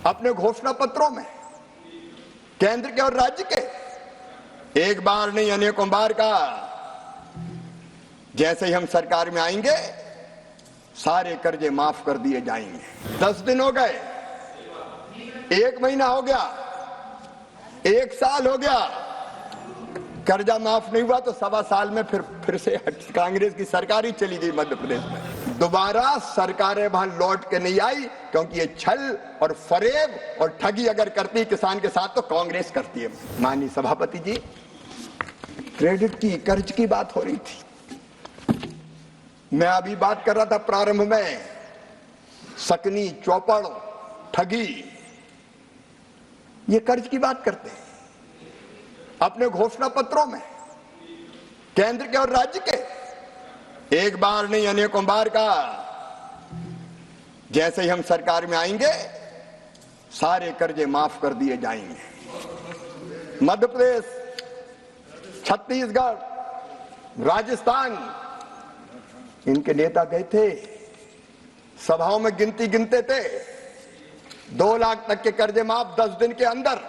अपने घोषणा पत्रों में केंद्र के और राज्य के एक बार नहीं अनेकों बार कहा, जैसे ही हम सरकार में आएंगे सारे कर्जे माफ कर दिए जाएंगे। 10 दिन हो गए, 1 महीना हो गया, 1 साल हो गया, कर्जा माफ नहीं हुआ तो 1.25 साल में फिर से कांग्रेस की सरकार ही चली गई मध्य प्रदेश में। दोबारा सरकारें वहां लौट के नहीं आई, क्योंकि ये छल और फरेब और ठगी अगर करती है किसान के साथ तो कांग्रेस करती है। माननीय सभापति जी, क्रेडिट की, कर्ज की बात हो रही थी। मैं अभी बात कर रहा था प्रारंभ में, सकनी, चौपड़, ठगी, ये कर्ज की बात करते हैं। अपने घोषणा पत्रों में केंद्र के और राज्य के एक बार नहीं अनेकों बार कहा, जैसे ही हम सरकार में आएंगे सारे कर्जे माफ कर दिए जाएंगे। मध्य प्रदेश, छत्तीसगढ़, राजस्थान, इनके नेता गए थे, सभाओं में गिनती गिनते थे, 2 लाख तक के कर्जे माफ 10 दिन के अंदर,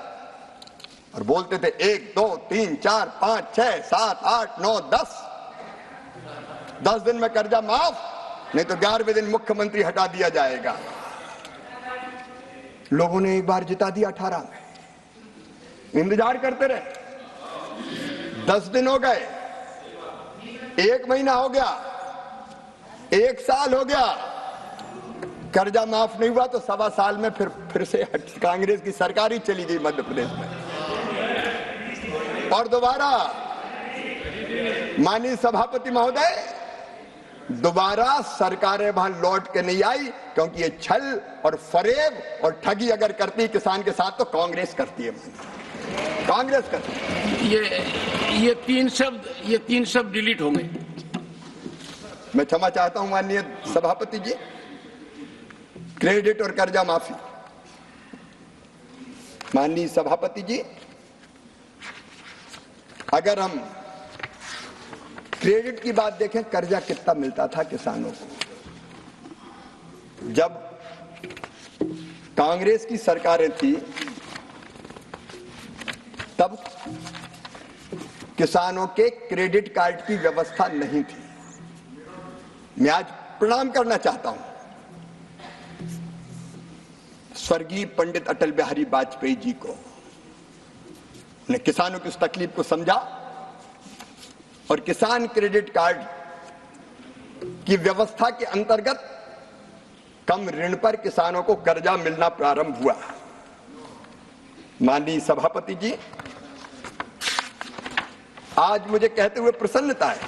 और बोलते थे 1 2 3 4 5 6 7 8 9 10 दिन में कर्जा माफ, नहीं तो 11वें दिन मुख्यमंत्री हटा दिया जाएगा। लोगों ने एक बार जिता दिया 18 में, इंतजार करते रहे। 10 दिन हो गए, 1 महीना हो गया, 1 साल हो गया, कर्जा माफ नहीं हुआ तो 1.25 साल में फिर से कांग्रेस की सरकार ही चली गई मध्य प्रदेश में। और दोबारा माननीय सभापति महोदय, दोबारा सरकारें वहां लौट के नहीं आई, क्योंकि ये छल और फरेब और ठगी अगर करती है किसान के साथ तो कांग्रेस करती है। कांग्रेस करती है। ये तीन शब्द डिलीट होंगे। मैं क्षमा चाहता हूं माननीय सभापति जी। क्रेडिट और कर्जा माफी, माननीय सभापति जी, अगर हम क्रेडिट की बात देखें, कर्जा कितना मिलता था किसानों को? जब कांग्रेस की सरकारें थी तब किसानों के क्रेडिट कार्ड की व्यवस्था नहीं थी। मैं आज प्रणाम करना चाहता हूं स्वर्गीय पंडित अटल बिहारी वाजपेयी जी को। ने किसानों की उस तकलीफ को समझा और किसान क्रेडिट कार्ड की व्यवस्था के अंतर्गत कम ऋण पर किसानों को कर्जा मिलना प्रारंभ हुआ। माननीय सभापति जी, आज मुझे कहते हुए प्रसन्नता है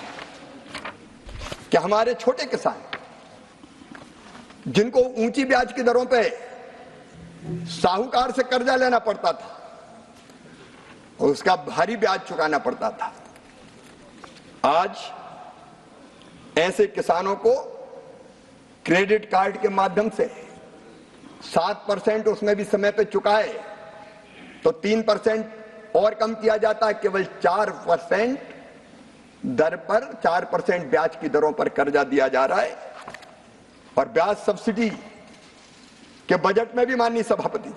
कि हमारे छोटे किसान, जिनको ऊंची ब्याज की दरों पे साहूकार से कर्जा लेना पड़ता था और उसका भारी ब्याज चुकाना पड़ता था, आज ऐसे किसानों को क्रेडिट कार्ड के माध्यम से 7% उसमें भी समय पे चुकाए तो 3% और कम किया जाता है, केवल 4% दर पर 4% ब्याज की दरों पर कर्जा दिया जा रहा है। और ब्याज सब्सिडी के बजट में भी माननीय सभापति जी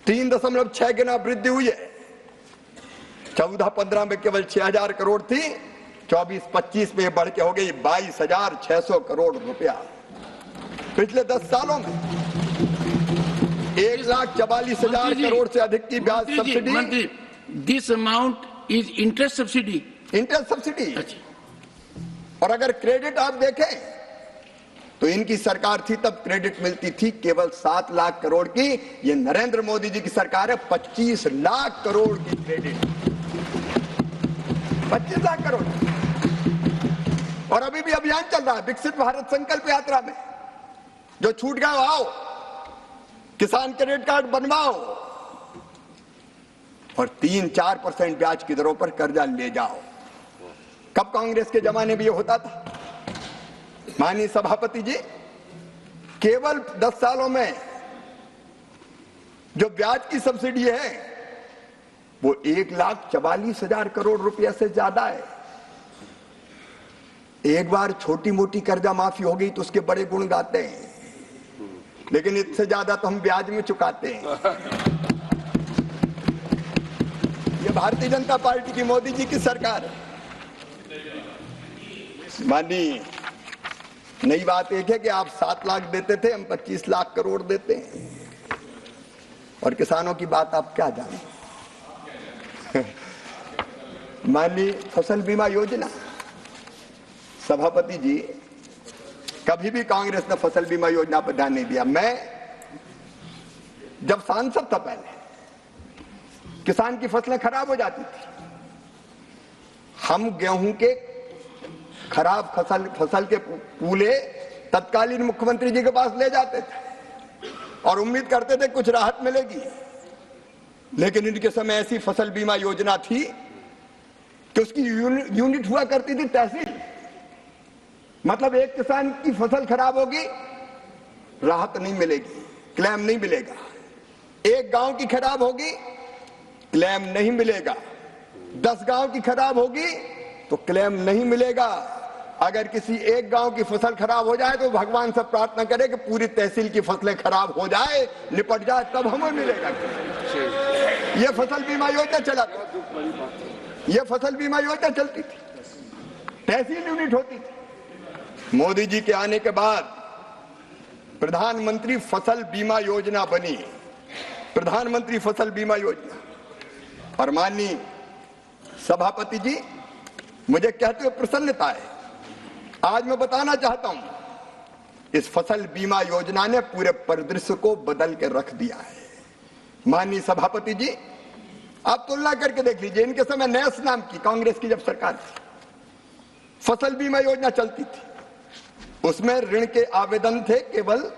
3.6 गुना वृद्धि हुई है। 14-15 में केवल 6,000 करोड़ थी, 24-25 में बढ़ के हो गई 22,600 करोड़ रुपया। पिछले 10 सालों में 1,44,000 करोड़ से अधिक की ब्याज subsidy. This amount is interest subsidy. Interest subsidy. और अगर क्रेडिट आप देखें तो इनकी सरकार थी तब क्रेडिट मिलती थी केवल 7 लाख करोड़ की। ये नरेंद्र मोदी जी की सरकार है 25 लाख करोड़ की क्रेडिट, 25 लाख करोड़। और अभी भी अभियान चल रहा है विकसित भारत संकल्प यात्रा में, जो छूट गया आओ, किसान क्रेडिट कार्ड बनवाओ और 3-4% ब्याज की दरों पर कर्जा ले जाओ। कब कांग्रेस के जमाने में ये होता था? माननीय सभापति जी, केवल 10 सालों में जो ब्याज की सब्सिडी है वो 1,44,000 करोड़ रुपया से ज्यादा है। एक बार छोटी मोटी कर्जा माफी हो गई तो उसके बड़े गुण गाते हैं। लेकिन इससे ज्यादा तो हम ब्याज में चुकाते हैं। ये भारतीय जनता पार्टी की, मोदी जी की सरकार है। माननीय, नई बात एक है कि आप 7 लाख देते थे, हम 25 लाख करोड़ देते हैं। और किसानों की बात आप क्या जाने। माननीय, फसल बीमा योजना, सभापति जी, कभी भी कांग्रेस ने फसल बीमा योजना पर ध्यान नहीं दिया। मैं जब सांसद था पहले, किसान की फसलें खराब हो जाती थी, हम गेहूं के खराब फसल के पूले तत्कालीन मुख्यमंत्री जी के पास ले जाते थे और उम्मीद करते थे कुछ राहत मिलेगी। लेकिन इनके समय ऐसी फसल बीमा योजना थी कि उसकी यूनिट हुआ करती थी तहसील। मतलब एक किसान की फसल खराब होगी, राहत नहीं मिलेगी, क्लेम नहीं मिलेगा। एक गांव की खराब होगी, क्लेम नहीं मिलेगा। 10 गांव की खराब होगी तो क्लेम नहीं मिलेगा। अगर किसी एक गांव की फसल खराब हो जाए तो भगवान से प्रार्थना करे कि पूरी तहसील की फसलें खराब हो जाए, निपट जाए, तब हमें मिलेगा। ये फसल बीमा योजना चला, ये फसल बीमा योजना चलती थी, तहसील यूनिट होती थी। मोदी जी के आने के बाद प्रधानमंत्री फसल बीमा योजना बनी, प्रधानमंत्री फसल बीमा योजना। और माननीय सभापति जी, मुझे कहते हुए प्रसन्नता है, आज मैं बताना चाहता हूं, इस फसल बीमा योजना ने पूरे परिदृश्य को बदल के रख दिया है। माननीय सभापति जी, आप तुलना करके देख लीजिए, इनके समय नैस नाम की कांग्रेस की जब सरकार थी, फसल बीमा योजना चलती थी, उसमें ऋण के आवेदन थे केवल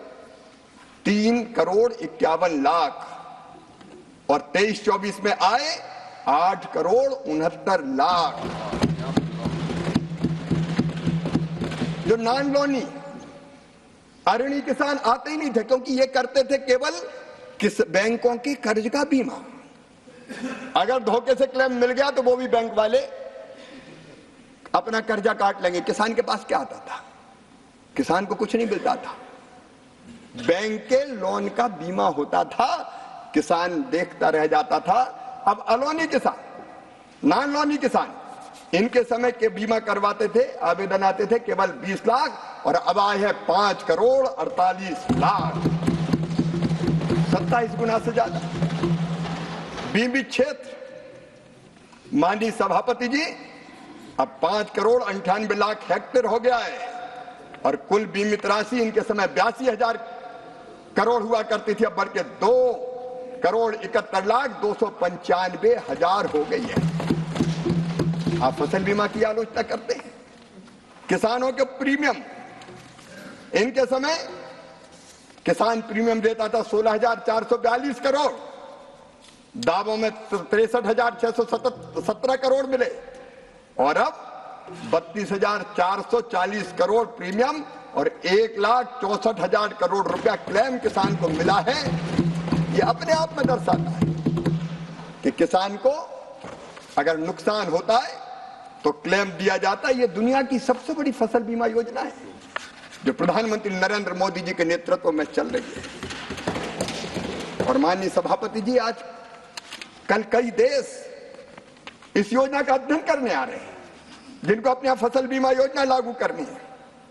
3,51,00,000 और 23-24 में आए 8,69,00,000। जो नॉन लोनी अऋणी किसान आते ही नहीं थे, क्योंकि ये करते थे केवल किस बैंकों के कर्ज का बीमा। अगर धोखे से क्लेम मिल गया तो वो भी बैंक वाले अपना कर्जा काट लेंगे। किसान के पास क्या आता था? किसान को कुछ नहीं मिलता था, बैंक के लोन का बीमा होता था, किसान देखता रह जाता था। अब अलोनी किसान, नॉन लोनी किसान, इनके समय के बीमा करवाते थे, आवेदन आते थे केवल 20 लाख और अब आए हैं 5,48,00,000, 27 गुना से ज्यादा। बीमित क्षेत्र, माननीय सभापति जी, अब 5,98,00,000 हेक्टेयर हो गया है और कुल बीमित राशि इनके समय 82,000 करोड़ हुआ करती थी, अब बढ़ के 2,71,295,000 हो गई है। आप फसल बीमा की आलोचना करते हैं। किसानों के प्रीमियम, इनके समय किसान प्रीमियम देता था 16,442 करोड़, दावों में 63,617 करोड़ मिले और अब 32,440 करोड़ प्रीमियम और 1,64,000 करोड़ रुपया क्लेम किसान को मिला है। ये अपने आप में दर्शाता है कि किसान को अगर नुकसान होता है तो क्लेम दिया जाता है। ये दुनिया की सबसे बड़ी फसल बीमा योजना है जो प्रधानमंत्री नरेंद्र मोदी जी के नेतृत्व में चल रही है। और माननीय सभापति जी, आज कल कई देश इस योजना का अध्ययन करने आ रहे हैं जिनको अपने यहां फसल बीमा योजना लागू करनी है।